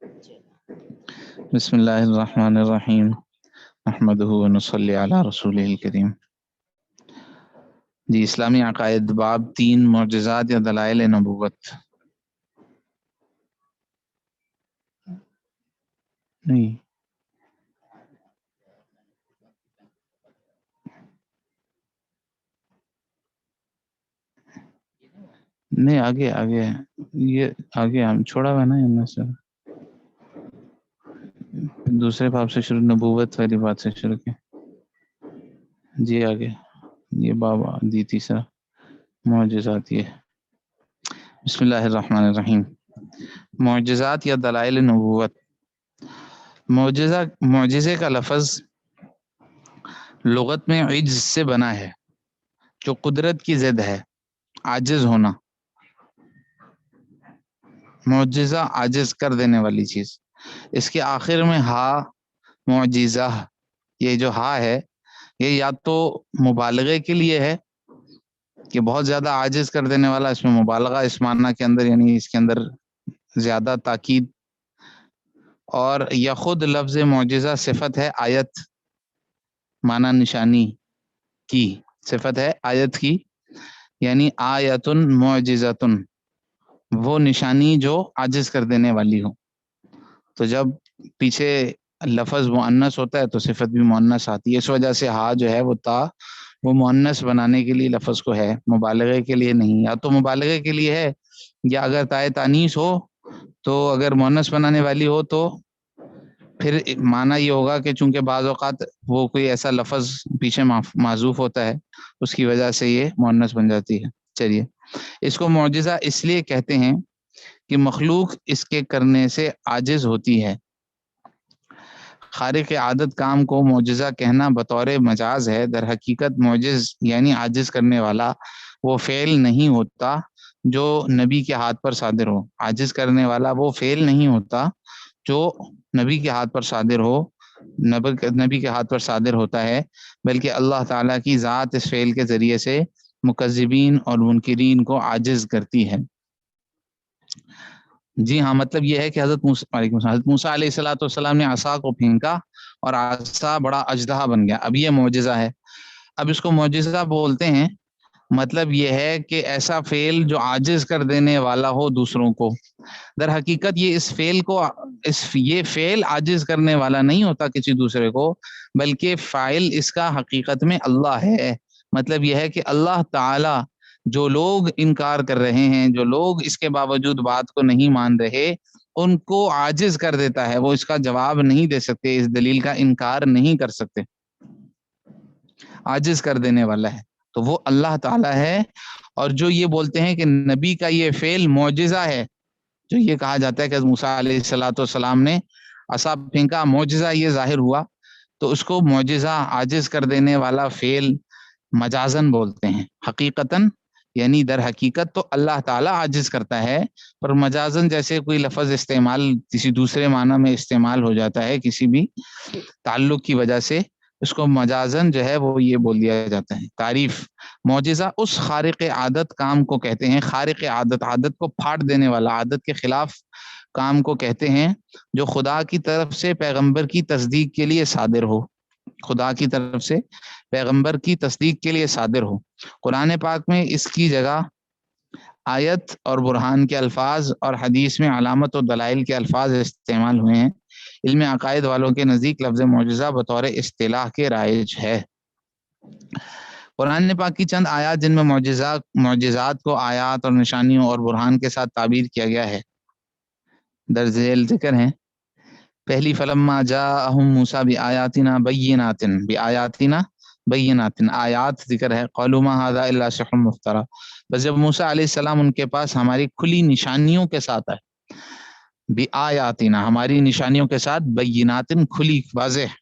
بسم اللہ الرحمن الرحیم نحمدہ ونصلی علی رسولہ الکریم۔ جی، اسلامی عقائد باب 3 معجزات یا دلائل نبوت۔ نہیں نہیں آگے یہ آگے ہم چھوڑا ہوا نا ان میں سے دوسرے باب سے شروع، نبوت والی بات سے شروع کی۔ جی آگے یہ باب دی تیسرا معجزات۔ یہ بسم اللہ الرحمن الرحیم، معجزات یا دلائل نبوت۔ معجزے کا لفظ لغت میں عجز سے بنا ہے، جو قدرت کی ضد ہے، عاجز ہونا۔ معجزہ عاجز کر دینے والی چیز۔ اس کے آخر میں ہا معجزہ، یہ جو ہا ہے یہ یا تو مبالغے کے لیے ہے کہ بہت زیادہ عاجز کر دینے والا، اس میں مبالغہ اس معنی کے اندر، یعنی اس کے اندر زیادہ تاکید، اور یا خود لفظ معجزہ صفت ہے آیت، معنی نشانی کی صفت ہے آیت کی، یعنی آیتن معجزتن، وہ نشانی جو عاجز کر دینے والی ہو۔ تو جب پیچھے لفظ مؤنث ہوتا ہے تو صفت بھی مؤنث آتی ہے، اس وجہ سے ہا جو ہے وہ تا وہ مؤنث بنانے کے لیے لفظ کو ہے، مبالغے کے لیے نہیں۔ یا تو مبالغے کے لیے ہے، یا اگر تائے تانیث ہو تو اگر مؤنث بنانے والی ہو تو پھر معنی یہ ہوگا کہ چونکہ بعض اوقات وہ کوئی ایسا لفظ پیچھے معذوف ہوتا ہے، اس کی وجہ سے یہ مؤنث بن جاتی ہے۔ چلیے، اس کو معجزہ اس لیے کہتے ہیں کہ مخلوق اس کے کرنے سے عاجز ہوتی ہے۔ خارق عادت کام کو معجزہ کہنا بطور مجاز ہے، در حقیقت معجز یعنی عاجز کرنے والا وہ فعل نہیں ہوتا جو نبی کے ہاتھ پر صادر ہو۔ عاجز کرنے والا وہ فعل نہیں ہوتا جو نبی کے ہاتھ پر صادر ہو، نبی کے ہاتھ پر صادر ہوتا ہے، بلکہ اللہ تعالیٰ کی ذات اس فعل کے ذریعے سے مکذبین اور منکرین کو عاجز کرتی ہے۔ جی ہاں، مطلب یہ ہے کہ حضرت موسیٰ علیہ السلام نے عصا کو پھینکا اور عصا بڑا اژدہا بن گیا، اب یہ معجزہ ہے۔ اب اس کو معجزہ بولتے ہیں، مطلب یہ ہے کہ ایسا فعل جو عاجز کر دینے والا ہو دوسروں کو۔ در حقیقت یہ فعل عاجز کرنے والا نہیں ہوتا کسی دوسرے کو، بلکہ فاعل اس کا حقیقت میں اللہ ہے۔ مطلب یہ ہے کہ اللہ تعالی جو لوگ انکار کر رہے ہیں، جو لوگ اس کے باوجود بات کو نہیں مان رہے، ان کو عاجز کر دیتا ہے، وہ اس کا جواب نہیں دے سکتے، اس دلیل کا انکار نہیں کر سکتے، عاجز کر دینے والا ہے تو وہ اللہ تعالی ہے۔ اور جو یہ بولتے ہیں کہ نبی کا یہ فعل معجزہ ہے، جو یہ کہا جاتا ہے کہ موسیٰ علیہ السلام نے عصا پھینکا، معجزہ یہ ظاہر ہوا، تو اس کو معجزہ عاجز کر دینے والا فعل مجازن بولتے ہیں۔ حقیقتاً یعنی در حقیقت تو اللہ تعالیٰ عاجز کرتا ہے، پر مجازن جیسے کوئی لفظ استعمال کسی دوسرے معنی میں استعمال ہو جاتا ہے کسی بھی تعلق کی وجہ سے، اس کو مجازن جو ہے وہ یہ بول دیا جاتا ہے۔ تعریف: معجزہ اس خارق عادت کام کو کہتے ہیں، خارق عادت، عادت کو پھاڑ دینے والا، عادت کے خلاف کام کو کہتے ہیں، جو خدا کی طرف سے پیغمبر کی تصدیق کے لیے صادر ہو، خدا کی طرف سے پیغمبر کی تصدیق کے لیے صادر ہو۔ قرآن پاک میں اس کی جگہ آیت اور برہان کے الفاظ اور حدیث میں علامت و دلائل کے الفاظ استعمال ہوئے ہیں۔ علم عقائد والوں کے نزدیک لفظ معجزہ بطور اصطلاح کے رائج ہے۔ قرآن پاک کی چند آیات جن میں معجزات کو آیات اور نشانیوں اور برہان کے ساتھ تعبیر کیا گیا ہے درج ذیل ذکر ہیں۔ پہلی، فلما جاءہم موسیٰ بآیاتنا بینات، آیات ذکر ہے، قالوا ما ھذا الا سحر مفتری، بس جب موسیٰ علیہ السلام ان کے پاس ہماری کھلی نشانیوں کے ساتھ آئے، بآیاتنا ہماری نشانیوں کے ساتھ، بینات کھلی واضح،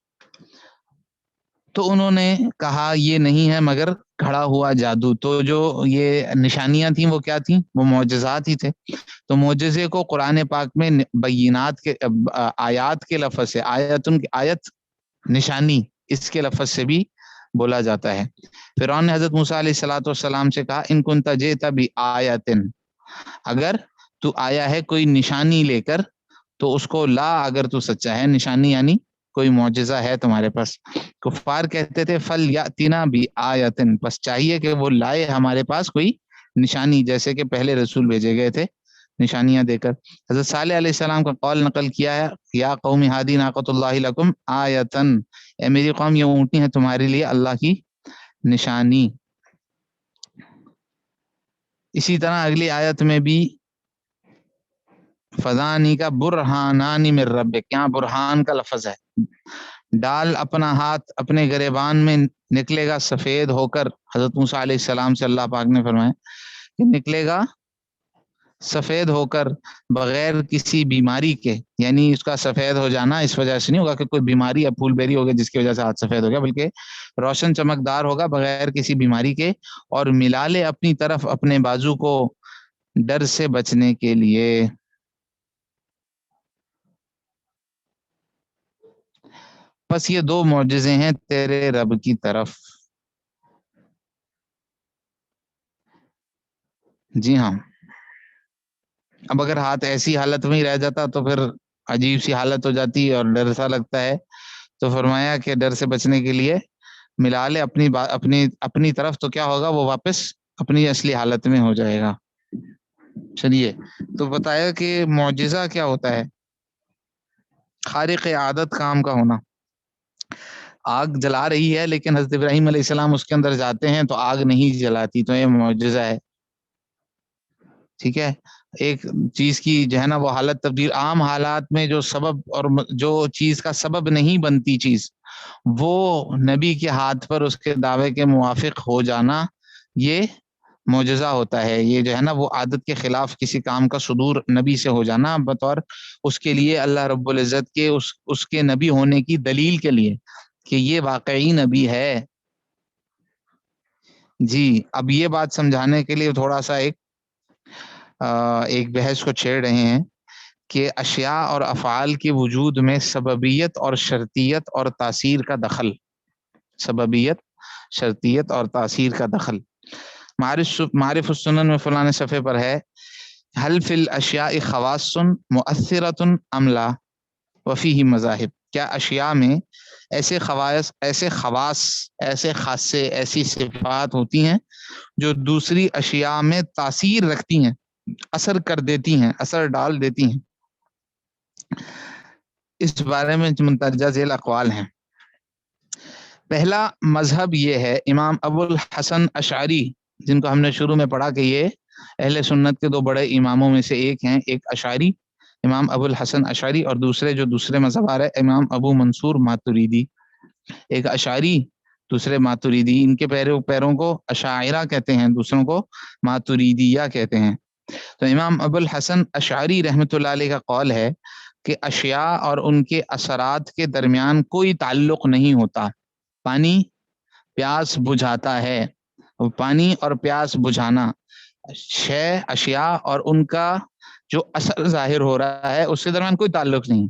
تو انہوں نے کہا یہ نہیں ہے مگر کھڑا ہوا جادو۔ تو جو یہ نشانیاں تھیں وہ کیا تھیں؟ وہ معجزات ہی تھے۔ تو معجزے کو قرآن پاک میں بینات کے آیات کے لفظ سے، آیت نشانی، اس کے لفظ سے بھی بولا جاتا ہے۔ فرعون نے حضرت موسیٰ علیہ السلام سے کہا، ان کنت جئت بآیۃ، اگر تو آیا ہے کوئی نشانی لے کر تو اس کو لا اگر تو سچا ہے، نشانی یعنی کوئی معجزہ ہے تمہارے پاس. کفار کہتے تھے فل یاتنا بآیۃ، بس چاہیے کہ وہ لائے ہمارے پاس کوئی نشانی، جیسے کہ پہلے رسول بھیجے گئے تھے نشانیاں دے کر. حضرت صالح علیہ السلام کا قول نقل کیا ہے، یا قوم ہادی ناقۃ اللہ لکم آیتن، اے میری قوم یہ اونٹنی ہے تمہارے لیے اللہ کی نشانی. اسی طرح اگلی آیت میں بھی فضانی کا برہانانی من ربک، یہاں برہان کا لفظ ہے. ڈال اپنا ہاتھ اپنے گریبان میں، نکلے گا سفید ہو کر. حضرت موسیٰ علیہ السلام سے اللہ پاک نے فرمایا کہ نکلے گا سفید ہو کر بغیر کسی بیماری کے، یعنی اس کا سفید ہو جانا اس وجہ سے نہیں ہوگا کہ کوئی بیماری یا پھول بیری ہوگی جس کی وجہ سے ہاتھ سفید ہو گیا، بلکہ روشن چمکدار ہوگا بغیر کسی بیماری کے. اور ملا لے اپنی طرف اپنے بازو کو ڈر سے بچنے کے لیے. بس یہ دو معجزے ہیں تیرے رب کی طرف. جی ہاں، اب اگر ہاتھ ایسی حالت میں ہی رہ جاتا تو پھر عجیب سی حالت ہو جاتی اور ڈر سا لگتا ہے. تو فرمایا کہ ڈر سے بچنے کے لیے ملا لے اپنی طرف، تو کیا ہوگا، وہ واپس اپنی اصلی حالت میں ہو جائے گا. چلیے، تو بتایا کہ معجزہ کیا ہوتا ہے، خارق عادت کام کا ہونا. آگ جلا رہی ہے لیکن حضرت ابراہیم علیہ السلام اس کے اندر جاتے ہیں تو آگ نہیں جلاتی، تو یہ معجزہ ہے. ٹھیک ہے، ایک چیز کی جو ہے نا وہ حالت تبدیل، عام حالات میں جو سبب اور جو چیز کا سبب نہیں بنتی چیز، وہ نبی کے ہاتھ پر اس کے دعوے کے موافق ہو جانا، یہ معجزہ ہوتا ہے. یہ جو ہے نا وہ عادت کے خلاف کسی کام کا صدور نبی سے ہو جانا، بطور اس کے لیے اللہ رب العزت کے اس کے نبی ہونے کی دلیل کے لیے کہ یہ واقعی نبی ہے. جی، اب یہ بات سمجھانے کے لیے تھوڑا سا ایک بحث کو چھیڑ رہے ہیں کہ اشیاء اور افعال کے وجود میں سببیت اور شرطیت اور تاثیر کا دخل، سببیت، شرطیت اور تاثیر کا دخل. معرف السنن میں فلاں صفحے پر ہے، حل فی الاشیاء خواص مؤثرۃ ام لا وفیہ مذاہب، کیا اشیاء میں ایسے خواص، ایسے خاصے، ایسی صفات ہوتی ہیں جو دوسری اشیاء میں تاثیر رکھتی ہیں، اثر کر دیتی ہیں، اثر ڈال دیتی ہیں. اس بارے میں مندرجہ ذیل اقوال ہیں. پہلا مذہب یہ ہے، امام ابو الحسن اشعری، جن کو ہم نے شروع میں پڑھا کہ یہ اہل سنت کے دو بڑے اماموں میں سے ایک ہیں، ایک اشعری امام ابو الحسن اشعری، اور دوسرے مذہب ہے امام ابو منصور ماتریدی. ایک اشعری، دوسرے ماتریدی. ان کے پیروں کو اشاعرہ کہتے ہیں، دوسروں کو ماتریدیہ کہتے ہیں. تو امام ابو الحسن اشعری رحمۃ اللہ علیہ کا قول ہے کہ اشیاء اور ان کے اثرات کے درمیان کوئی تعلق نہیں ہوتا. پانی پیاس بجھاتا ہے، پانی اور پیاس بجھانا، اشیاء اور ان کا جو اثر ظاہر ہو رہا ہے اس کے درمیان کوئی تعلق نہیں.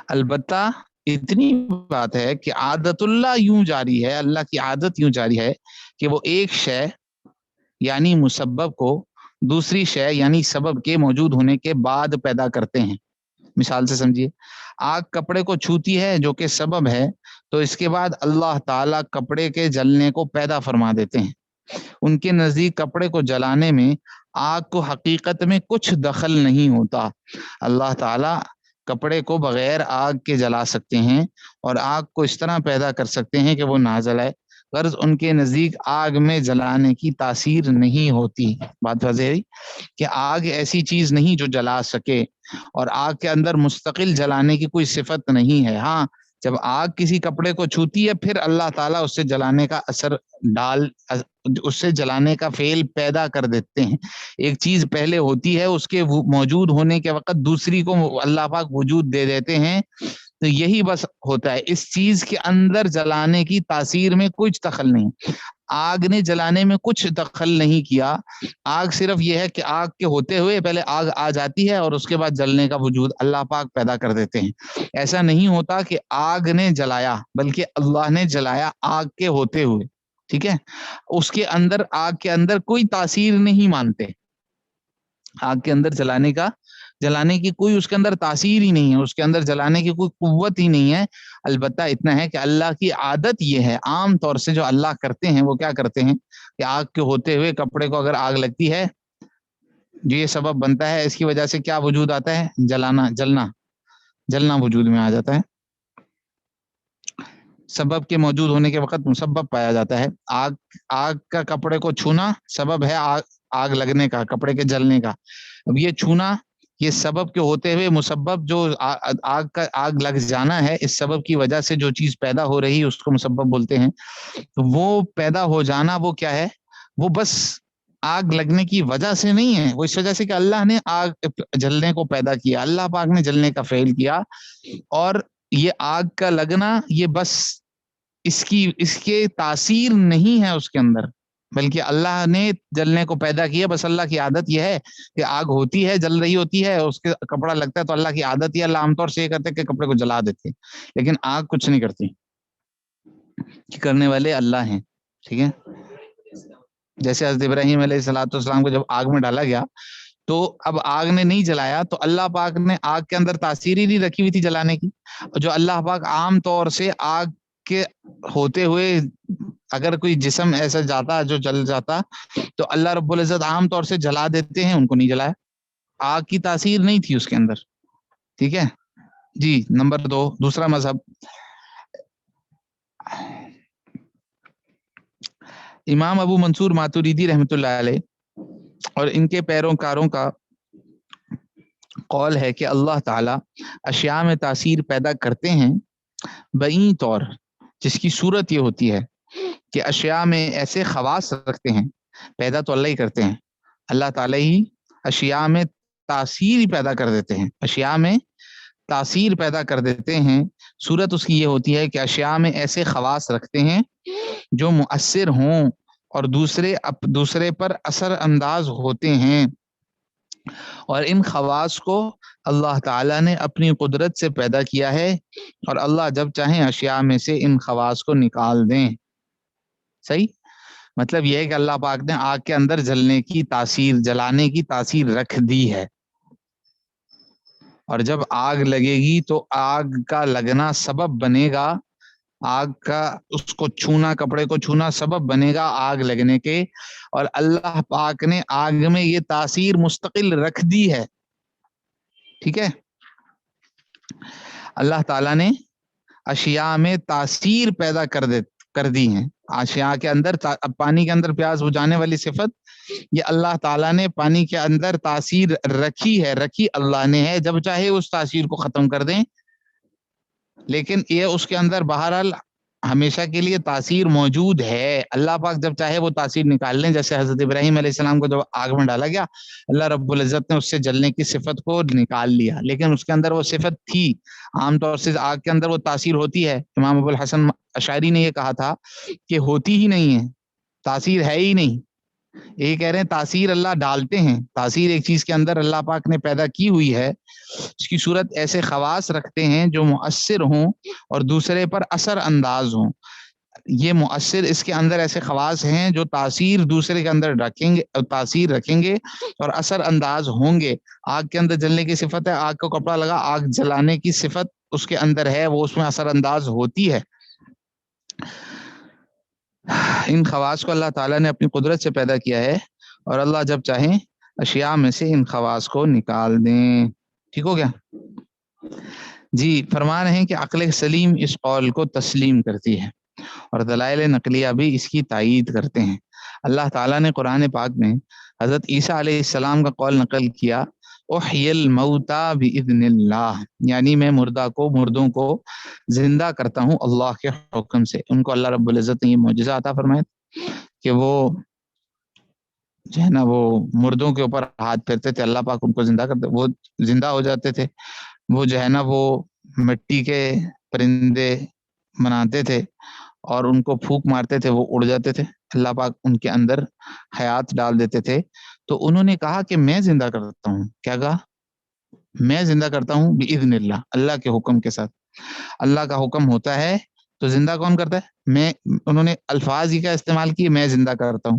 البتہ اتنی بات ہے کہ عادت اللہ یوں جاری ہے، اللہ کی عادت یوں جاری ہے کہ وہ ایک شے یعنی مسبب کو دوسری شے یعنی سبب کے موجود ہونے کے بعد پیدا کرتے ہیں. مثال سے سمجھیے، آگ کپڑے کو چھوتی ہے جو کہ سبب ہے، تو اس کے بعد اللہ تعالیٰ کپڑے کے جلنے کو پیدا فرما دیتے ہیں. ان کے نزدیک کپڑے کو جلانے میں آگ کو حقیقت میں کچھ دخل نہیں ہوتا. اللہ تعالیٰ کپڑے کو بغیر آگ کے جلا سکتے ہیں اور آگ کو اس طرح پیدا کر سکتے ہیں کہ وہ نہ جلائے. غرض ان کے نزدیک آگ میں جلانے کی تاثیر نہیں ہوتی. بات واضح ہے کہ آگ ایسی چیز نہیں جو جلا سکے، اور آگ کے اندر مستقل جلانے کی کوئی صفت نہیں ہے. ہاں، جب آگ کسی کپڑے کو چھوتی ہے پھر اللہ تعالیٰ اس سے جلانے کا اثر اس سے جلانے کا فعل پیدا کر دیتے ہیں. ایک چیز پہلے ہوتی ہے، اس کے موجود ہونے کے وقت دوسری کو اللہ پاک وجود دے دیتے ہیں. تو یہی بس ہوتا ہے، اس چیز کے اندر جلانے کی تاثیر میں کچھ دخل نہیں. آگ نے جلانے میں کچھ دخل نہیں کیا. آگ صرف یہ ہے کہ آگ کے ہوتے ہوئے پہلے آگ آ جاتی ہے اور اس کے بعد جلنے کا وجود اللہ پاک پیدا کر دیتے ہیں. ایسا نہیں ہوتا کہ آگ نے جلایا، بلکہ اللہ نے جلایا آگ کے ہوتے ہوئے. ٹھیک ہے، اس کے اندر، آگ کے اندر کوئی تاثیر نہیں مانتے، آگ کے اندر جلانے کا جلانے کی کوئی اس کے اندر تاثیر ہی نہیں ہے، اس کے اندر جلانے کی کوئی قوت ہی نہیں ہے۔ البتہ اتنا ہے کہ اللہ کی عادت یہ ہے، عام طور سے جو اللہ کرتے ہیں وہ کیا کرتے ہیں کہ آگ کے ہوتے ہوئے کپڑے کو اگر آگ لگتی ہے، جو یہ سبب بنتا ہے، اس کی وجہ سے کیا وجود آتا ہے؟ جلنا وجود میں آ جاتا ہے۔ سبب کے موجود ہونے کے وقت مسبب پایا جاتا ہے۔ آگ کا کپڑے کو چھونا سبب ہے آگ لگنے کا، کپڑے کے جلنے کا۔ اب یہ چھونا، یہ سبب کے ہوتے ہوئے مسبب جو آگ لگ جانا ہے، اس سبب کی وجہ سے جو چیز پیدا ہو رہی ہے اس کو مسبب بولتے ہیں۔ وہ پیدا ہو جانا وہ کیا ہے؟ وہ بس آگ لگنے کی وجہ سے نہیں ہے، وہ اس وجہ سے کہ اللہ نے آگ جلنے کو پیدا کیا، اللہ پاک نے جلنے کا فعل کیا، اور یہ آگ کا لگنا یہ بس اس کے تاثیر نہیں ہے اس کے اندر، بلکہ اللہ نے جلنے کو پیدا کیا۔ بس اللہ کی عادت یہ ہے کہ آگ ہوتی ہے، جل رہی ہوتی ہے، اس کے کپڑا لگتا ہے تو اللہ کی عادت یہ، اللہ عام طور سے یہ کرتے کہ کپڑے کو جلا دیتے، لیکن آگ کچھ نہیں کرتی، کہ کرنے والے اللہ ہیں۔ ٹھیک ہے، جیسے حضرت ابراہیم علیہ الصلوۃ والسلام کو جب آگ میں ڈالا گیا تو اب آگ نے نہیں جلایا، تو اللہ پاک نے آگ کے اندر تاثیر ہی نہیں رکھی ہوئی تھی جلانے کی۔ جو اللہ پاک عام طور سے آگ کے ہوتے ہوئے اگر کوئی جسم ایسا جاتا جو جل جاتا تو اللہ رب العزت عام طور سے جلا دیتے ہیں، ان کو نہیں جلایا، آگ کی تاثیر نہیں تھی اس کے اندر۔ ٹھیک ہے جی، نمبر 2، دوسرا مذہب امام ابو منصور ماتوریدی رحمۃ اللہ علیہ اور ان کے پیروکاروں کا قول ہے کہ اللہ تعالیٰ اشیاء میں تاثیر پیدا کرتے ہیں بعین طور، جس کی صورت یہ ہوتی ہے کہ اشیاء میں ایسے خواص رکھتے ہیں، پیدا تو اللہ ہی کرتے ہیں، اللہ تعالیٰ ہی اشیاء میں تاثیر پیدا کر دیتے ہیں، اشیاء میں تاثیر پیدا کر دیتے ہیں۔ صورت اس کی یہ ہوتی ہے کہ اشیاء میں ایسے خواص رکھتے ہیں جو مؤثر ہوں اور دوسرے پر اثر انداز ہوتے ہیں، اور ان خواص کو اللہ تعالیٰ نے اپنی قدرت سے پیدا کیا ہے، اور اللہ جب چاہیں اشیاء میں سے ان خواص کو نکال دیں۔ صحیح مطلب یہ ہے کہ اللہ پاک نے آگ کے اندر جلنے کی تاثیر، جلانے کی تاثیر رکھ دی ہے، اور جب آگ لگے گی تو آگ کا لگنا سبب بنے گا، آگ کا اس کو چھونا، کپڑے کو چھونا سبب بنے گا آگ لگنے کے، اور اللہ پاک نے آگ میں یہ تاثیر مستقل رکھ دی ہے۔ ٹھیک ہے، اللہ تعالیٰ نے اشیاء میں تاثیر پیدا کر دی ہیں، اشیاء کے اندر اب پانی کے اندر پیاس بجھانے والی صفت یہ اللہ تعالیٰ نے پانی کے اندر تاثیر رکھی اللہ نے ہے، جب چاہے اس تاثیر کو ختم کر دیں، لیکن یہ اس کے اندر بہرحال ہمیشہ کے لیے تاثیر موجود ہے، اللہ پاک جب چاہے وہ تاثیر نکال لیں۔ جیسے حضرت ابراہیم علیہ السلام کو جب آگ میں ڈالا گیا، اللہ رب العزت نے اس سے جلنے کی صفت کو نکال لیا، لیکن اس کے اندر وہ صفت تھی۔ عام طور سے آگ کے اندر وہ تاثیر ہوتی ہے، امام ابو الحسن اشعری نے یہ کہا تھا کہ ہوتی ہی نہیں ہے، تاثیر ہے ہی نہیں، یہ کہہ رہے ہیں تاثیر اللہ ڈالتے ہیں، تاثیر ایک چیز کے اندر اللہ پاک نے پیدا کی ہوئی ہے، اس کی صورت ایسے خواص رکھتے ہیں جو مؤثر ہوں اور دوسرے پر اثر انداز ہوں۔ یہ مؤثر، اس کے اندر ایسے خواص ہیں جو تاثیر دوسرے کے اندر تاثیر رکھیں گے اور اثر انداز ہوں گے۔ آگ کے اندر جلنے کی صفت ہے، آگ کو کپڑا لگا، آگ جلانے کی صفت اس کے اندر ہے، وہ اس میں اثر انداز ہوتی ہے۔ ان خواص کو اللہ تعالیٰ نے اپنی قدرت سے پیدا کیا ہے، اور اللہ جب چاہیں اشیاء میں سے ان خواص کو نکال دیں۔ ٹھیک ہو گیا جی؟ فرما رہے ہیں کہ عقل سلیم اس قول کو تسلیم کرتی ہے، اور دلائل نقلیہ بھی اس کی تائید کرتے ہیں۔ اللہ تعالیٰ نے قرآن پاک میں حضرت عیسیٰ علیہ السلام کا قول نقل کیا، احیی الموتى باذن اللہ، یعنی میں مردوں کو زندہ کرتا ہوں اللہ کے حکم سے۔ ان کو اللہ رب العزت نے یہ معجزہ عطا فرمایا کہ وہ جو ہے نا وہ مردوں کے اوپر ہاتھ پھیرتے تھے، اللہ پاک ان کو زندہ کرتے، وہ زندہ ہو جاتے تھے۔ وہ جو ہے نا وہ مٹی کے پرندے بناتے تھے اور ان کو پھونک مارتے تھے، وہ اڑ جاتے تھے، اللہ پاک ان کے اندر حیات ڈال دیتے تھے۔ تو انہوں نے کہا کہ میں زندہ کرتا ہوں، کیا کہا؟ میں زندہ کرتا ہوں باذن اللہ، اللہ کے حکم کے ساتھ۔ اللہ کا حکم ہوتا ہے تو زندہ کون کرتا ہے؟ انہوں نے الفاظ ہی کا استعمال کیے، میں زندہ کرتا ہوں۔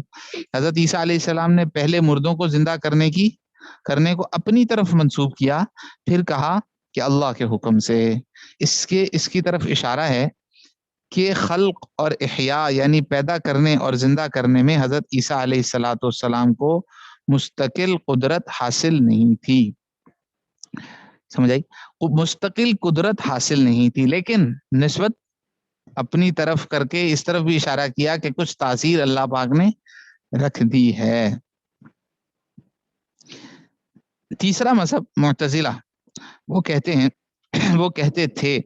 حضرت عیسیٰ علیہ السلام نے پہلے مردوں کو زندہ کرنے کی کرنے کو اپنی طرف منسوب کیا، پھر کہا کہ اللہ کے حکم سے۔ اس کی طرف اشارہ ہے کہ خلق اور احیاء یعنی پیدا کرنے اور زندہ کرنے میں حضرت عیسیٰ علیہ الصلاۃ والسلام کو مستقل قدرت حاصل نہیں تھی، سمجھ آئی؟ مستقل قدرت حاصل نہیں تھی، لیکن نسبت اپنی طرف کر کے اس طرف بھی اشارہ کیا کہ کچھ تاثیر اللہ پاک نے رکھ دی ہے۔ تیسرا مذہب معتزلہ، وہ کہتے تھے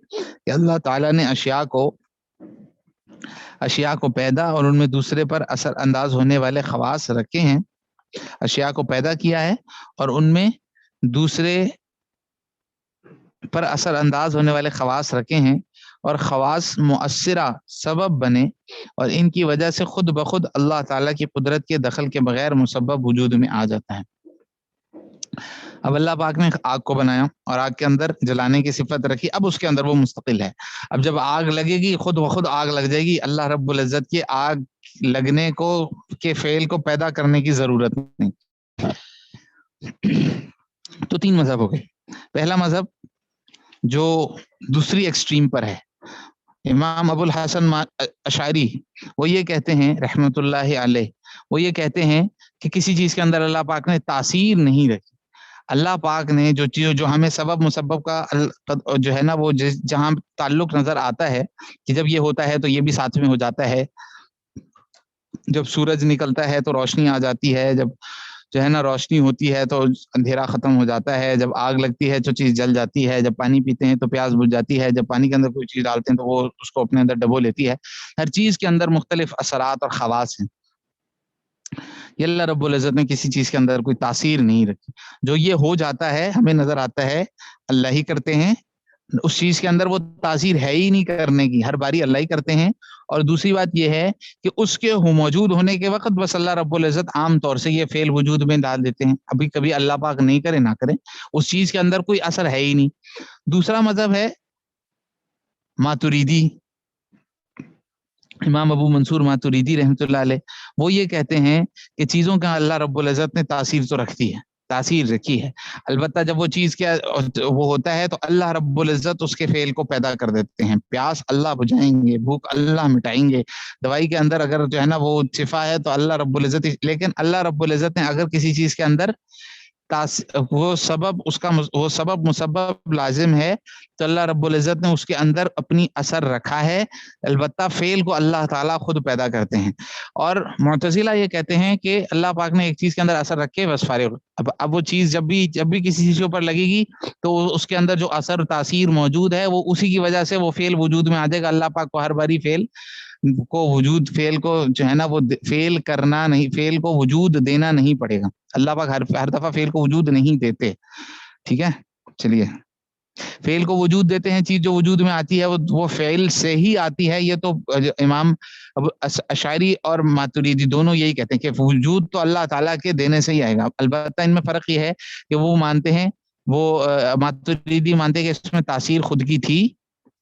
کہ اللہ تعالیٰ نے اشیاء کو پیدا اور ان میں دوسرے پر اثر انداز ہونے والے خواص رکھے ہیں، اشیاء کو پیدا کیا ہے اور ان میں دوسرے پر اثر انداز ہونے والے خواص رکھے ہیں، اور خواص مؤثرہ سبب بنے اور ان کی وجہ سے خود بخود اللہ تعالیٰ کی قدرت کے دخل کے بغیر مسبب وجود میں آ جاتا ہے۔ اب اللہ پاک نے آگ کو بنایا اور آگ کے اندر جلانے کی صفت رکھی، اب اس کے اندر وہ مستقل ہے، اب جب آگ لگے گی خود بخود آگ لگ جائے گی، اللہ رب العزت کی آگ لگنے کو کے فعل کو پیدا کرنے کی ضرورت نہیں۔ تو 3 مذہب ہو گئے۔ پہلا مذہب جو دوسری ایکسٹریم پر ہے، امام ابو الحسن اشعری، وہ یہ کہتے ہیں رحمت اللہ علیہ، وہ یہ کہتے ہیں کہ کسی چیز کے اندر اللہ پاک نے تاثیر نہیں رکھی۔ اللہ پاک نے جو چیز جو ہمیں سبب مسبب کا جو ہے نا وہ جہاں تعلق نظر آتا ہے کہ جب یہ ہوتا ہے تو یہ بھی ساتھ میں ہو جاتا ہے، جب سورج نکلتا ہے تو روشنی آ جاتی ہے، جب جو ہے نا روشنی ہوتی ہے تو اندھیرا ختم ہو جاتا ہے، جب آگ لگتی ہے تو چیز جل جاتی ہے، جب پانی پیتے ہیں تو پیاس بجھ جاتی ہے، جب پانی کے اندر کوئی چیز ڈالتے ہیں تو وہ اس کو اپنے اندر ڈبو لیتی ہے۔ ہر چیز کے اندر مختلف اثرات اور خواص ہیں۔ یہ اللہ رب العزت نے کسی چیز کے اندر کوئی تاثیر نہیں رکھی، جو یہ ہو جاتا ہے ہمیں نظر آتا ہے اللہ ہی کرتے ہیں، اس چیز کے اندر وہ تاثیر ہے ہی نہیں کرنے کی، ہر باری اللہ ہی کرتے ہیں۔ اور دوسری بات یہ ہے کہ اس کے موجود ہونے کے وقت بس اللہ رب العزت عام طور سے یہ فعل وجود میں ڈال دیتے ہیں، ابھی کبھی اللہ پاک نہیں کرے نہ کرے، اس چیز کے اندر کوئی اثر ہے ہی نہیں۔ دوسرا مذہب ہے ماتریدی، امام ابو منصور ماتریدی رحمۃ اللہ علیہ، وہ یہ کہتے ہیں کہ چیزوں کا اللہ رب العزت نے تاثیر تو رکھتی ہے، تاثیر رکھی ہے، البتہ جب وہ چیز کیا وہ ہوتا ہے تو اللہ رب العزت اس کے فعل کو پیدا کر دیتے ہیں۔ پیاس اللہ بجھائیں گے، بھوک اللہ مٹائیں گے، دوائی کے اندر اگر جو ہے نا وہ شفا ہے تو اللہ رب العزت، لیکن اللہ رب العزت نے اگر کسی چیز کے اندر وہ سبب مسبب لازم ہے تو اللہ رب العزت نے اس کے اندر اپنی اثر رکھا ہے، البتہ فعل کو اللہ تعالیٰ خود پیدا کرتے ہیں۔ اور معتزلہ یہ کہتے ہیں کہ اللہ پاک نے ایک چیز کے اندر اثر رکھے بس فارغ، اب وہ چیز جب بھی کسی چیز کے اوپر لگے گی تو اس کے اندر جو اثر تاثیر موجود ہے وہ اسی کی وجہ سے وہ فعل وجود میں آ جائے گا۔ اللہ پاک کو ہر باری فعل کو جو ہے نا وہ فعل کرنا نہیں، فعل کو وجود دینا نہیں پڑے گا، اللہ پاک ہر دفعہ فعل کو وجود نہیں دیتے، ٹھیک ہے؟ چلیے، فعل کو وجود دیتے ہیں، چیز جو وجود میں آتی ہے وہ فعل سے ہی آتی ہے، یہ تو امام اشعری اور ماتریدی دونوں یہی کہتے ہیں کہ وجود تو اللہ تعالیٰ کے دینے سے ہی آئے گا، البتہ ان میں فرق یہ ہے کہ وہ مانتے ہیں، وہ ماتریدی مانتے ہیں کہ اس میں تاثیر خود کی تھی،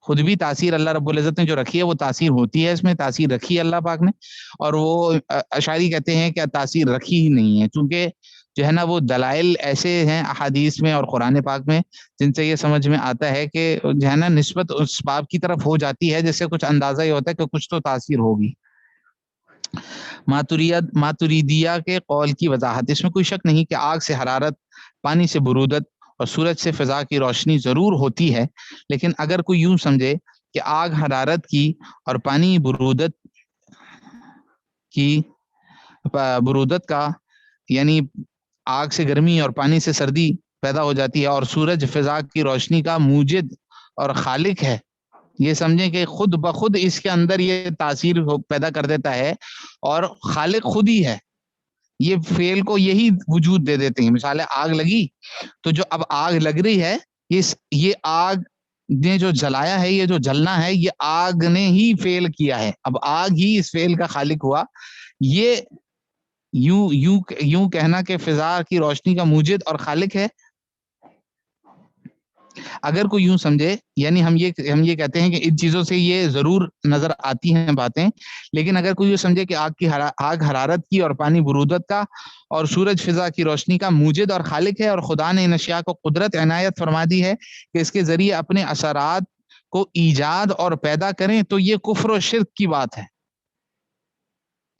خود بھی تاثیر اللہ رب العزت نے جو رکھی ہے وہ تاثیر ہوتی ہے، اس میں تاثیر رکھی ہے اللہ پاک نے، اور وہ اشعری کہتے ہیں کہ تاثیر رکھی ہی نہیں ہے، چونکہ جو ہے نا وہ دلائل ایسے ہیں احادیث میں اور قرآن پاک میں جن سے یہ سمجھ میں آتا ہے کہ جو ہے نا نسبت اس باب کی طرف ہو جاتی ہے جس سے کچھ اندازہ یہ ہوتا ہے کہ کچھ تو تاثیر ہوگی۔ ماتریدیہ کے قول کی وضاحت، اس میں کوئی شک نہیں کہ آگ سے حرارت، پانی سے برودت اور سورج سے فضا کی روشنی ضرور ہوتی ہے، لیکن اگر کوئی یوں سمجھے کہ آگ حرارت کی اور پانی برودت کا یعنی آگ سے گرمی اور پانی سے سردی پیدا ہو جاتی ہے اور سورج فضا کی روشنی کا موجد اور خالق ہے، یہ سمجھیں کہ خود بخود اس کے اندر یہ تاثیر پیدا کر دیتا ہے اور خالق خود ہی ہے، یہ فعل کو یہی وجود دے دیتے ہیں۔ مثال آگ لگی تو جو اب آگ لگ رہی ہے یہ آگ نے جو جلایا ہے، یہ جو جلنا ہے یہ آگ نے ہی فعل کیا ہے، اب آگ ہی اس فعل کا خالق ہوا۔ یہ یوں کہنا کہ فضا کی روشنی کا موجد اور خالق ہے، اگر کوئی یوں سمجھے، یعنی ہم یہ کہتے ہیں کہ ان چیزوں سے یہ ضرور نظر آتی ہیں باتیں، لیکن اگر کوئی یوں سمجھے کہ آگ حرارت کی اور پانی برودت کا اور سورج فضا کی روشنی کا موجد اور خالق ہے، اور خدا نے ان اشیاء کو قدرت عنایت فرما دی ہے کہ اس کے ذریعے اپنے اثرات کو ایجاد اور پیدا کریں، تو یہ کفر و شرک کی بات ہے.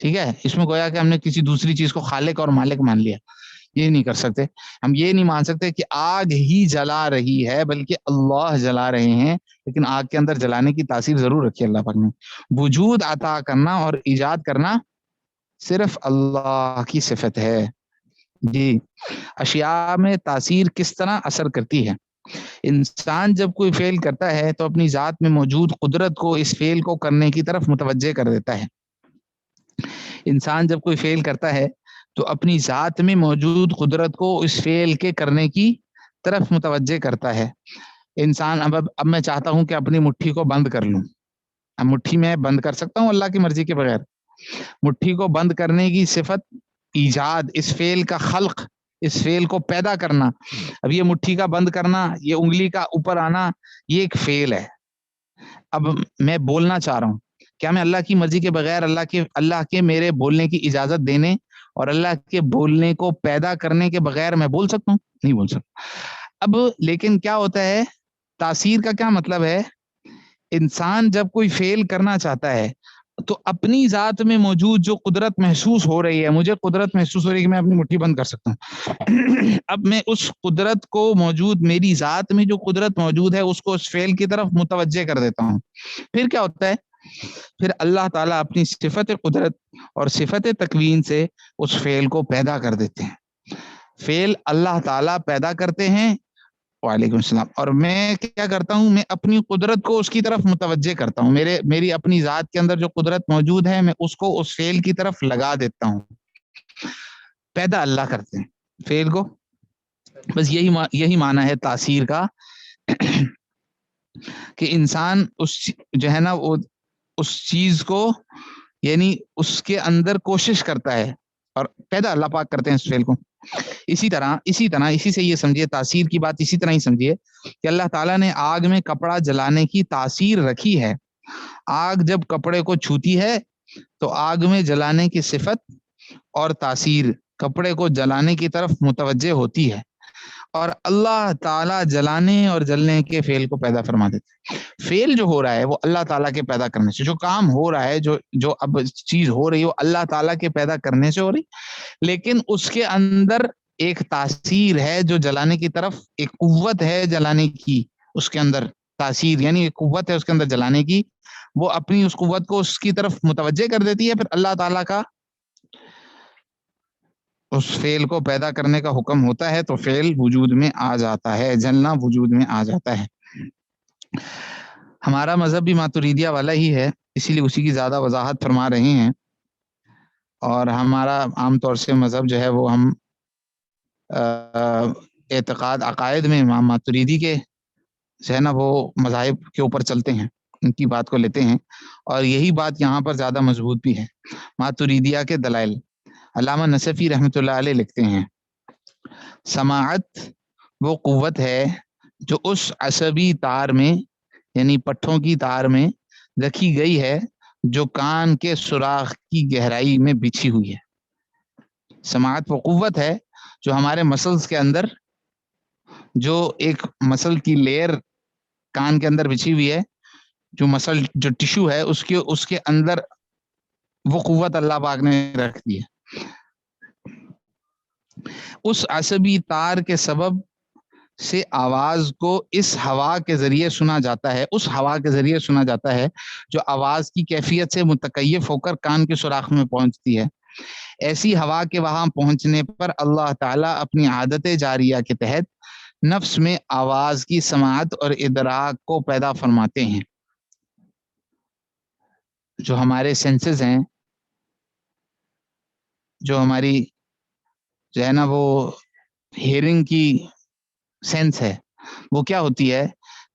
ٹھیک ہے، اس میں گویا کہ ہم نے کسی دوسری چیز کو خالق اور مالک مان لیا. یہ نہیں کر سکتے. ہم یہ نہیں مان سکتے کہ آگ ہی جلا رہی ہے، بلکہ اللہ جلا رہے ہیں. لیکن آگ کے اندر جلانے کی تاثیر ضرور رکھی اللہ پاک نے. وجود عطا کرنا اور ایجاد کرنا صرف اللہ کی صفت ہے. جی، اشیاء میں تاثیر کس طرح اثر کرتی ہے؟ انسان جب کوئی فعل کرتا ہے تو اپنی ذات میں موجود قدرت کو اس فعل کو کرنے کی طرف متوجہ کر دیتا ہے. انسان جب کوئی فعل کرتا ہے تو اپنی ذات میں موجود قدرت کو اس فعل کے کرنے کی طرف متوجہ کرتا ہے. انسان اب میں چاہتا ہوں کہ اپنی مٹھی کو بند کر لوں. اب مٹھی میں بند کر سکتا ہوں اللہ کی مرضی کے بغیر؟ مٹھی کو بند کرنے کی صفت ایجاد، اس فعل کا خلق، اس فعل کو پیدا کرنا. اب یہ مٹھی کا بند کرنا، یہ انگلی کا اوپر آنا، یہ ایک فعل ہے. اب میں بولنا چاہ رہا ہوں، کیا میں اللہ کی مرضی کے بغیر اللہ کے میرے بولنے کی اجازت دینے اور اللہ کے بولنے کو پیدا کرنے کے بغیر میں بول سکتا ہوں؟ نہیں بول سکتا. اب لیکن کیا ہوتا ہے، تاثیر کا کیا مطلب ہے؟ انسان جب کوئی فعل کرنا چاہتا ہے تو اپنی ذات میں موجود جو قدرت محسوس ہو رہی ہے، مجھے قدرت محسوس ہو رہی ہے کہ میں اپنی مٹھی بند کر سکتا ہوں. اب میں اس قدرت کو موجود، میری ذات میں جو قدرت موجود ہے، اس کو اس فعل کی طرف متوجہ کر دیتا ہوں. پھر کیا ہوتا ہے؟ پھر اللہ تعالیٰ اپنی صفت قدرت اور صفت تکوین سے اس فعل کو پیدا کر دیتے ہیں. فعل اللہ تعالیٰ پیدا کرتے ہیں. وعلیکم السلام. اور میں کیا کرتا ہوں، میں اپنی قدرت کو اس کی طرف متوجہ کرتا ہوں. میری اپنی ذات کے اندر جو قدرت موجود ہے، میں اس کو اس فعل کی طرف لگا دیتا ہوں. پیدا اللہ کرتے ہیں فعل کو. بس یہی معنی ہے تاثیر کا، کہ انسان اس جو ہے نا وہ اس چیز کو، یعنی اس کے اندر کوشش کرتا ہے اور پیدا اللہ پاک کرتے ہیں اس فعل کو. اسی طرح اسی سے یہ سمجھیے، تاثیر کی بات اسی طرح ہی سمجھیے کہ اللہ تعالیٰ نے آگ میں کپڑا جلانے کی تاثیر رکھی ہے. آگ جب کپڑے کو چھوتی ہے تو آگ میں جلانے کی صفت اور تاثیر کپڑے کو جلانے کی طرف متوجہ ہوتی ہے، اور اللہ تعالیٰ جلانے اور جلنے کے فعل کو پیدا فرما دیتے ہیں. فعل جو ہو رہا ہے وہ اللہ تعالیٰ کے پیدا کرنے سے، جو کام ہو رہا ہے، جو اب چیز ہو رہی ہے، وہ اللہ تعالیٰ کے پیدا کرنے سے ہو رہی، لیکن اس کے اندر ایک تاثیر ہے جو جلانے کی طرف، ایک قوت ہے جلانے کی اس کے اندر تاثیر، یعنی ایک قوت ہے اس کے اندر جلانے کی. وہ اپنی اس قوت کو اس کی طرف متوجہ کر دیتی ہے. پھر اللہ تعالیٰ کا اس فعل کو پیدا کرنے کا حکم ہوتا ہے تو فعل وجود میں آ جاتا ہے، جلنا وجود میں آ جاتا ہے. ہمارا مذہب بھی ماتریدیہ والا ہی ہے، اسی لیے اسی کی زیادہ وضاحت فرما رہے ہیں. اور ہمارا عام طور سے مذہب جو ہے وہ ہم اعتقاد عقائد میں امام ماتریدی کے جو ہے نا وہ مذاہب کے اوپر چلتے ہیں، ان کی بات کو لیتے ہیں، اور یہی بات یہاں پر زیادہ مضبوط بھی ہے. ماتریدیہ کے دلائل، علامہ نصفی رحمۃ اللہ علیہ لکھتے ہیں، سماعت وہ قوت ہے جو اس عصبی تار میں، یعنی پٹھوں کی تار میں رکھی گئی ہے جو کان کے سوراخ کی گہرائی میں بچھی ہوئی ہے. سماعت وہ قوت ہے جو ہمارے مسلز کے اندر، جو ایک مسل کی لیئر کان کے اندر بچھی ہوئی ہے، جو مسل جو ٹشو ہے اس کے اندر وہ قوت اللہ پاک نے رکھ دی ہے. اس عصبی تار کے سبب سے آواز کو اس ہوا کے ذریعے سنا جاتا ہے، اس ہوا کے ذریعے سنا جاتا ہے جو آواز کی کیفیت سے متکیف ہو کر کان کے سوراخ میں پہنچتی ہے. ایسی ہوا کے وہاں پہنچنے پر اللہ تعالیٰ اپنی عادت جاریہ کے تحت نفس میں آواز کی سماعت اور ادراک کو پیدا فرماتے ہیں. جو ہمارے سینسز ہیں، جو ہماری جو ہے نا وہ ہیئرنگ کی سینس ہے، وہ کیا ہوتی ہے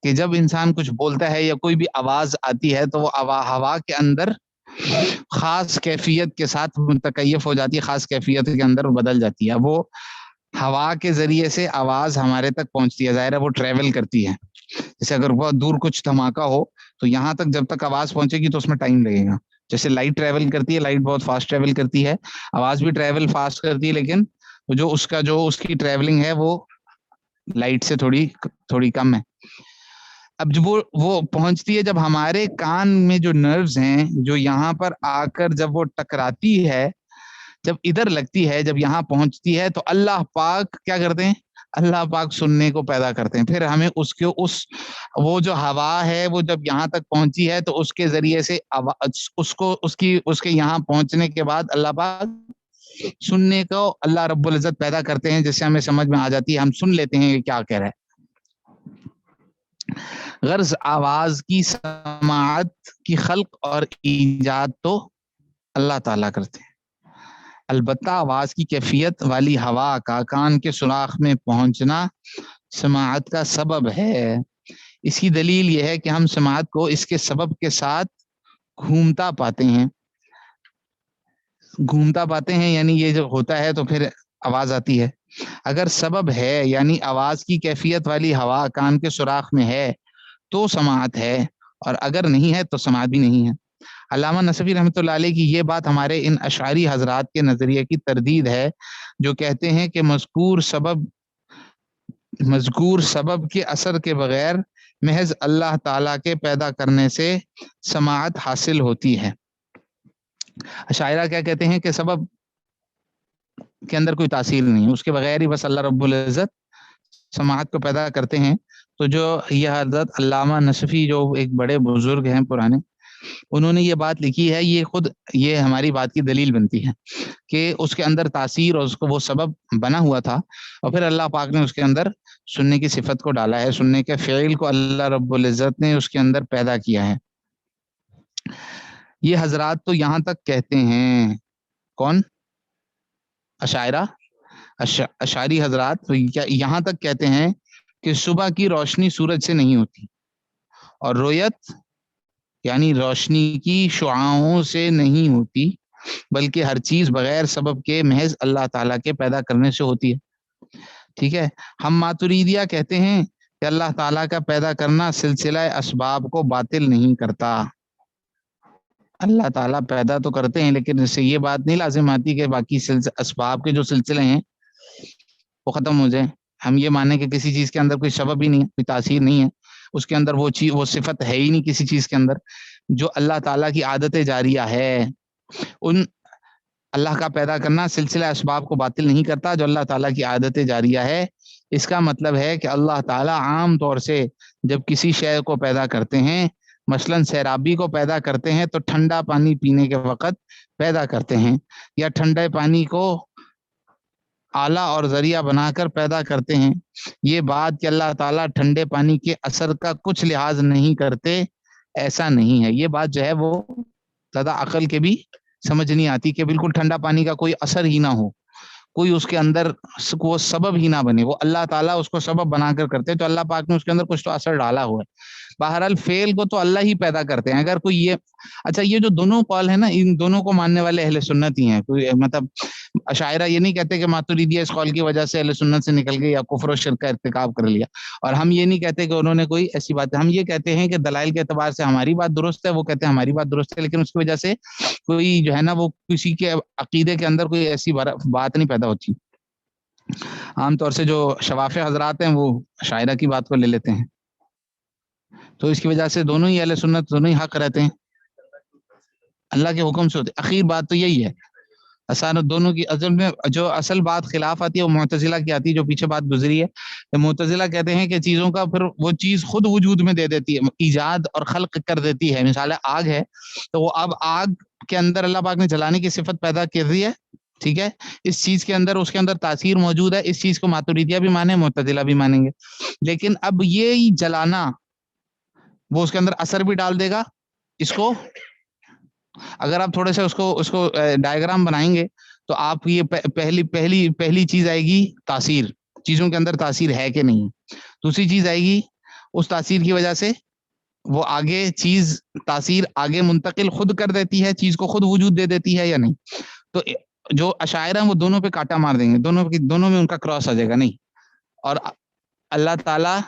کہ جب انسان کچھ بولتا ہے یا کوئی بھی آواز آتی ہے تو وہ ہوا کے اندر خاص کیفیت کے ساتھ متکیف ہو جاتی ہے، خاص کیفیت کے اندر بدل جاتی ہے. وہ ہوا کے ذریعے سے آواز ہمارے تک پہنچتی ہے، ظاہر ہے وہ ٹریول کرتی ہے، جیسے اگر بہت دور کچھ دھماکہ ہو تو یہاں تک جب تک آواز پہنچے گی تو اس میں ٹائم لگے گا. جیسے لائٹ ٹریول کرتی ہے، لائٹ بہت فاسٹ ٹریول کرتی ہے، آواز بھی ٹریول فاسٹ کرتی ہے، لیکن جو اس کی ٹریولنگ ہے وہ لائٹ سے تھوڑی کم ہے. اب جب وہ پہنچتی ہے، جب ہمارے کان میں جو نروز ہیں جو یہاں پر آ کر جب وہ ٹکراتی ہے، جب ادھر لگتی ہے، جب یہاں پہنچتی ہے، تو اللہ پاک کیا کرتے ہیں؟ اللہ پاک سننے کو پیدا کرتے ہیں. پھر ہمیں وہ جو ہوا ہے وہ جب یہاں تک پہنچی ہے تو اس کے ذریعے سے اس کے یہاں پہنچنے کے بعد اللہ پاک سننے کو اللہ رب العزت پیدا کرتے ہیں، جس سے ہمیں سمجھ میں آ جاتی ہے، ہم سن لیتے ہیں یہ کیا کہہ رہا ہے. غرض آواز کی سماعت کی خلق اور ایجاد تو اللہ تعالیٰ کرتے ہیں، البتہ آواز کی کیفیت والی ہوا کا کان کے سوراخ میں پہنچنا سماعت کا سبب ہے. اس کی دلیل یہ ہے کہ ہم سماعت کو اس کے سبب کے ساتھ گھومتا پاتے ہیں، یعنی یہ جو ہوتا ہے تو پھر آواز آتی ہے. اگر سبب ہے یعنی آواز کی کیفیت والی ہوا کان کے سوراخ میں ہے تو سماعت ہے، اور اگر نہیں ہے تو سماعت بھی نہیں ہے. علامہ نصفی رحمۃ اللہ علیہ کی یہ بات ہمارے ان اشعری حضرات کے نظریے کی تردید ہے، جو کہتے ہیں کہ مذکور سبب کے اثر کے بغیر محض اللہ تعالیٰ کے پیدا کرنے سے سماعت حاصل ہوتی ہے. اشاعرہ کیا کہتے ہیں کہ سبب کے اندر کوئی تاثیر نہیں، اس کے بغیر ہی بس اللہ رب العزت سماعت کو پیدا کرتے ہیں. تو جو یہ حضرت علامہ نصفی جو ایک بڑے بزرگ ہیں پرانے، انہوں نے یہ بات لکھی ہے، یہ ہماری بات کی دلیل بنتی ہے کہ اس کے اندر تاثیر اور اس کو وہ سبب بنا ہوا تھا، اور پھر اللہ پاک نے اس کے اندر سننے کی صفت کو ڈالا ہے، سننے کے فعل کو اللہ رب العزت نے اس کے اندر پیدا کیا ہے. یہ حضرات تو یہاں تک کہتے ہیں، کون؟ اشعری حضرات یہاں تک کہتے ہیں کہ صبح کی روشنی سورج سے نہیں ہوتی، اور رویت یعنی روشنی کی شعاعوں سے نہیں ہوتی، بلکہ ہر چیز بغیر سبب کے محض اللہ تعالیٰ کے پیدا کرنے سے ہوتی ہے. ٹھیک ہے. ہم ماتریدیہ کہتے ہیں کہ اللہ تعالیٰ کا پیدا کرنا سلسلہ اسباب کو باطل نہیں کرتا. اللہ تعالیٰ پیدا تو کرتے ہیں، لیکن اس سے یہ بات نہیں لازم آتی کہ باقی اسباب کے جو سلسلے ہیں وہ ختم ہو جائیں. ہم یہ مانیں کہ کسی چیز کے اندر کوئی سبب ہی نہیں ہے، کوئی تاثیر نہیں ہے، اس کے اندر وہ صفت ہے ہی نہیں کسی چیز کے اندر. جو اللہ تعالیٰ کی عادت جاریہ ہے، اللہ کا پیدا کرنا سلسلہ اسباب کو باطل نہیں کرتا. جو اللہ تعالیٰ کی عادت جاریہ ہے، اس کا مطلب ہے کہ اللہ تعالیٰ عام طور سے جب کسی شے کو پیدا کرتے ہیں، مثلاً سیرابی کو پیدا کرتے ہیں تو ٹھنڈا پانی پینے کے وقت پیدا کرتے ہیں، یا ٹھنڈے پانی کو آلہ اور ذریعہ بنا کر پیدا کرتے ہیں. یہ بات کہ اللہ تعالیٰ ٹھنڈے پانی کے اثر کا کچھ لحاظ نہیں کرتے، ایسا نہیں ہے. یہ بات جو ہے وہ زیادہ عقل کے بھی سمجھ نہیں آتی کہ بالکل ٹھنڈا پانی کا کوئی اثر ہی نہ ہو، کوئی اس کے اندر وہ سبب ہی نہ بنے. وہ اللہ تعالیٰ اس کو سبب بنا کر کرتے، تو اللہ پاک نے اس کے اندر کچھ تو اثر ڈالا ہوا ہے. بہرحال فعل کو تو اللہ ہی پیدا کرتے ہیں. اگر کوئی اچھا، یہ جو دونوں قول ہے نا، ان دونوں کو ماننے والے اہل سنت ہی ہیں. کوئی مطلب اشاعرہ یہ نہیں کہتے کہ ماتریدیہ اس قول کی وجہ سے اہل سنت سے نکل گئے یا کفر و شرک کا ارتکاب کر لیا، اور ہم یہ نہیں کہتے کہ انہوں نے کوئی ایسی بات. ہم یہ کہتے ہیں کہ دلائل کے اعتبار سے ہماری بات درست ہے، وہ کہتے ہیں ہماری بات درست ہے، لیکن اس کی وجہ سے کوئی جو ہے نا وہ کسی کے عقیدے کے اندر کوئی ایسی بات نہیں پیدا ہوتی. عام طور سے جو شوافع حضرات ہیں وہ شاعرہ کی بات کو لے لیتے ہیں، تو اس کی وجہ سے دونوں ہی اہل سنت دونوں ہی حق رہتے ہیں، اللہ کے حکم سے ہوتے. اخیر بات تو یہی ہے، اسانت دونوں کی. اصل میں جو اصل بات خلاف آتی ہے وہ معتزلہ کی آتی ہے، جو پیچھے بات گزری ہے. معتزلہ کہتے ہیں کہ چیزوں کا پھر وہ چیز خود وجود میں دے دیتی ہے، ایجاد اور خلق کر دیتی ہے. مثال آگ ہے، تو وہ اب آگ کے اندر اللہ پاک نے جلانے کی صفت پیدا کر دی ہے، ٹھیک ہے، اس چیز کے اندر اس کے اندر تاثیر موجود ہے. اس چیز کو ماتریدیہ بھی مانیں، معتزلہ بھی مانیں گے. لیکن اب یہ جلانا وہ اس کے اندر اثر بھی ڈال دے گا. اس کو اگر آپ تھوڑے سے اس کو ڈائیگرام بنائیں گے تو آپ یہ پہلی چیز آئے گی تاثیر، چیزوں کے اندر تاثیر ہے کہ نہیں. دوسری چیز آئے گی اس تاثیر کی وجہ سے وہ آگے چیز تاثیر آگے منتقل خود کر دیتی ہے، چیز کو خود وجود دے دیتی ہے یا نہیں. تو جو اشاعرہ ہیں وہ دونوں پہ کاٹا مار دیں گے، دونوں میں ان کا کراس آ جائے گا، نہیں. اور اللہ تعالیٰ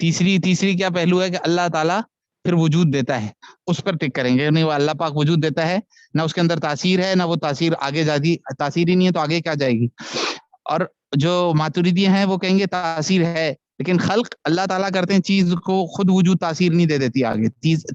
تیسری کیا پہلو ہے کہ اللہ تعالیٰ پھر وجود دیتا ہے، اس پر ٹک کریں گے، نہیں وہ اللہ پاک وجود دیتا ہے، نہ اس کے اندر تاثیر ہے، نہ وہ تاثیر آگے جاتی، تاثیر ہی نہیں ہے تو آگے کیا جائے گی. اور جو ماتریدی ہیں وہ کہیں گے تاثیر ہے، لیکن خلق اللہ تعالیٰ کرتے ہیں چیز کو خود وجود تاثیر نہیں دے دیتی، آگے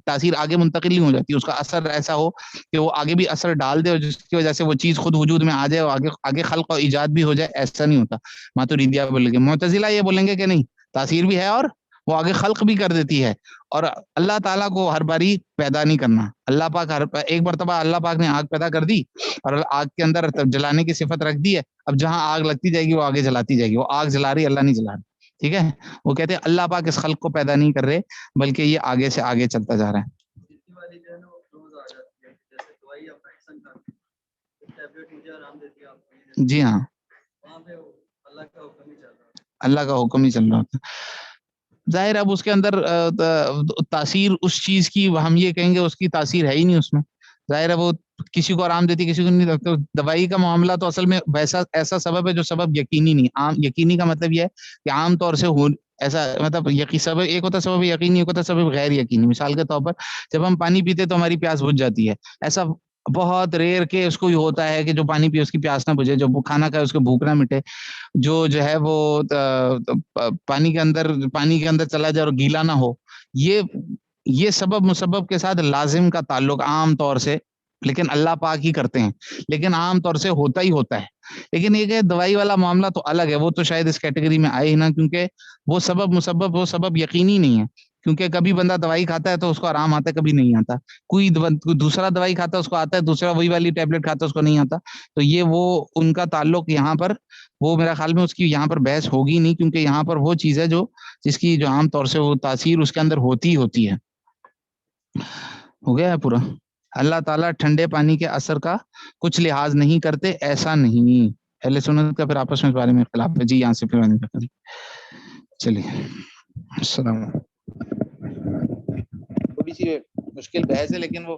تاثیر آگے منتقل نہیں ہو جاتی، اس کا اثر ایسا ہو کہ وہ آگے بھی اثر ڈال دے اور جس کی وجہ سے وہ چیز خود وجود میں آ جائے اور آگے خلق اور ایجاد بھی ہو جائے، ایسا نہیں ہوتا. ماتریدیہ بولیں گے. معتزلہ یہ بولیں گے کہ نہیں، تاثیر بھی ہے اور وہ آگے خلق بھی کر دیتی ہے، اور اللہ تعالیٰ کو ہر باری پیدا نہیں کرنا. اللہ پاک ایک مرتبہ اللہ پاک نے آگ پیدا کر دی اور آگ کے اندر جلانے کی صفت رکھ دی ہے، اب جہاں آگ لگتی جائے گی وہ آگے جلاتی جائے گی، وہ آگ جلا رہی، اللہ نہیں جلا رہی. ٹھیک ہے، وہ کہتے ہیں اللہ پاک اس خلق کو پیدا نہیں کر رہے بلکہ یہ آگے سے آگے چلتا جا رہا ہے. جی ہاں، اللہ کا حکم ہی چل رہا ہوتا ہے. ظاہر اب اس کے اندر تاثیر اس چیز کی ہم یہ کہیں گے اس کی تاثیر ہے ہی نہیں اس میں. ظاہر ہے وہ کسی کو آرام دیتی کسی کو نہیں لگتا. دوائی کا معاملہ تو اصل میں ویسا ایسا سبب ہے جو سبب یقینی نہیں. عام یقینی کا مطلب یہ ہے کہ عام طور سے ایسا مطلب سبب ایک ہوتا سبب یقینی، ایک ہوتا سبب غیر یقینی. مثال کے طور پر جب ہم پانی پیتے تو ہماری پیاس بجھ جاتی ہے، ایسا بہت ریئر کے اس کو یہ ہوتا ہے کہ جو پانی پیے اس کی پیاس نہ بجھے، جو کھانا کھائے اس کو بھوک نہ مٹے، جو ہے وہ پانی کے اندر چلا جائے اور گیلا نہ ہو. یہ سبب مسبب کے ساتھ لازم کا تعلق عام طور سے لیکن اللہ پاک ہی کرتے ہیں، لیکن عام طور سے ہوتا ہی ہوتا ہے. لیکن یہ کہ دوائی والا معاملہ تو الگ ہے، وہ تو شاید اس کیٹیگری میں آئے ہی نہ، کیونکہ وہ سبب مسبب وہ سبب یقینی نہیں ہے. کیونکہ کبھی بندہ دوائی کھاتا ہے تو اس کو آرام آتا ہے، کبھی نہیں آتا. کوئی دوسرا دوائی کھاتا ہے اس کو آتا ہے، دوسرا وہی والی ٹیبلٹ کھاتا ہے اس کو نہیں آتا. تو یہ وہ ان کا تعلق یہاں پر وہ میرا خیال میں اس کی یہاں پر بحث ہوگی نہیں، کیونکہ یہاں پر وہ چیز ہے جس کی جو عام طور سے وہ تاثیر اس کے اندر ہوتی ہے. ہو گیا ہے پورا. اللہ تعالیٰ ٹھنڈے پانی کے اثر کا کچھ لحاظ نہیں کرتے، ایسا نہیں. اہل سنت کا پھر آپس میں اس بارے میں اختلاف ہے. جی یہاں سے پھر چلیے السلام علیکم. تھوڑی سی مشکل بحث ہے لیکن وہ